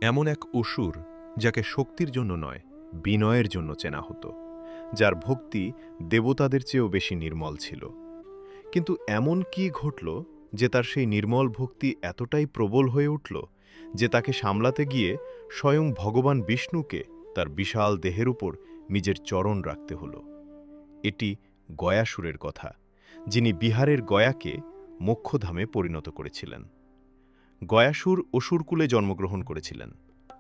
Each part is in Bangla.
এমন এক অসুর যাকে শক্তির জন্য নয়, বিনয়ের জন্য চেনা হতো, যার ভক্তি দেবতাদের চেয়েও বেশি নির্মল ছিল। কিন্তু এমন কি ঘটল যে তার সেই নির্মল ভক্তি এতটাই প্রবল হয়ে উঠল যে তাকে সামলাতে গিয়ে স্বয়ং ভগবান বিষ্ণুকে তার বিশাল দেহের উপর নিজের চরণ রাখতে হল। এটি গয়াসুরের কথা, যিনি বিহারের গয়াকে মোক্ষধামে পরিণত করেছিলেন। গয়াসুর অসুরকুলে জন্মগ্রহণ করেছিলেন,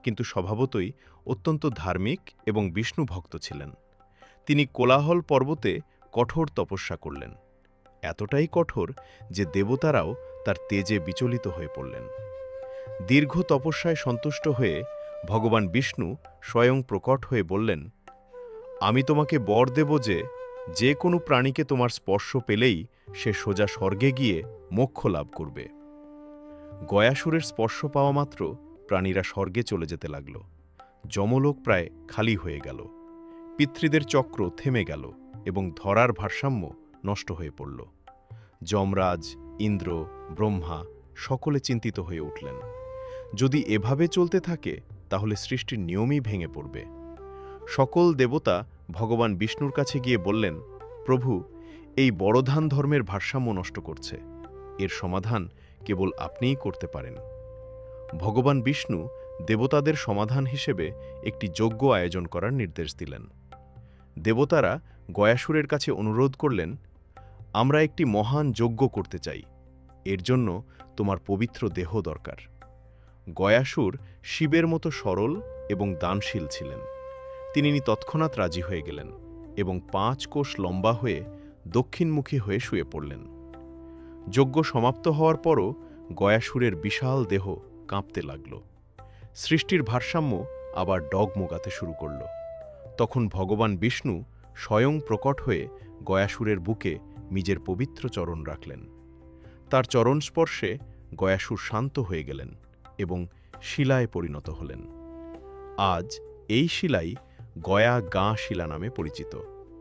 কিন্তু স্বভাবতই অত্যন্ত ধার্মিক এবং বিষ্ণু ভক্ত ছিলেন। তিনি কোলাহল পর্বতে কঠোর তপস্যা করলেন, এতটাই কঠোর যে দেবতারাও তার তেজে বিচলিত হয়ে পড়লেন। দীর্ঘ তপস্যায় সন্তুষ্ট হয়ে ভগবান বিষ্ণু স্বয়ং প্রকট হয়ে বললেন, আমি তোমাকে বর দেব যে যে কোনো প্রাণীকে তোমার স্পর্শ পেলেই সে সোজা স্বর্গে গিয়ে মোক্ষ লাভ করবে। গয়াসুরের স্পর্শ পাওয়া মাত্র প্রাণীরা স্বর্গে চলে যেতে লাগল। যমলোক প্রায় খালি হয়ে গেল, পিতৃদের চক্র থেমে গেল এবং ধরার ভারসাম্য নষ্ট হয়ে পড়ল। যমরাজ, ইন্দ্র, ব্রহ্মা সকলে চিন্তিত হয়ে উঠলেন। যদি এভাবে চলতে থাকে তাহলে সৃষ্টির নিয়মই ভেঙে পড়বে। সকল দেবতা ভগবান বিষ্ণুর কাছে গিয়ে বললেন, প্রভু, এই বড়ধান ধর্মের ভারসাম্য নষ্ট করছে, এর সমাধান কেবল আপনিই করতে পারেন। ভগবান বিষ্ণু দেবতাদের সমাধান হিসেবে একটি যজ্ঞ আয়োজন করার নির্দেশ দিলেন। দেবতারা গয়াসুরের কাছে অনুরোধ করলেন, আমরা একটি মহান যজ্ঞ করতে চাই, এর জন্য তোমার পবিত্র দেহ দরকার। গয়াসুর শিবের মতো সরল এবং দানশীল ছিলেন। তিনি তৎক্ষণাৎ রাজি হয়ে গেলেন এবং 5 কোষ লম্বা হয়ে দক্ষিণমুখী হয়ে শুয়ে পড়লেন। যজ্ঞ সমাপ্ত হওয়ার পরও গয়াসুরের বিশাল দেহ কাঁপতে লাগল। সৃষ্টির ভারসাম্য আবার ডগমগাতে শুরু করল। তখন ভগবান বিষ্ণু স্বয়ং প্রকট হয়ে গয়াসুরের বুকে নিজের পবিত্র চরণ রাখলেন। তার চরণ স্পর্শে গয়াসুর শান্ত হয়ে গেলেন এবং শিলায় পরিণত হলেন। আজ এই শিলাই গয়া গাঁ শিলা নামে পরিচিত।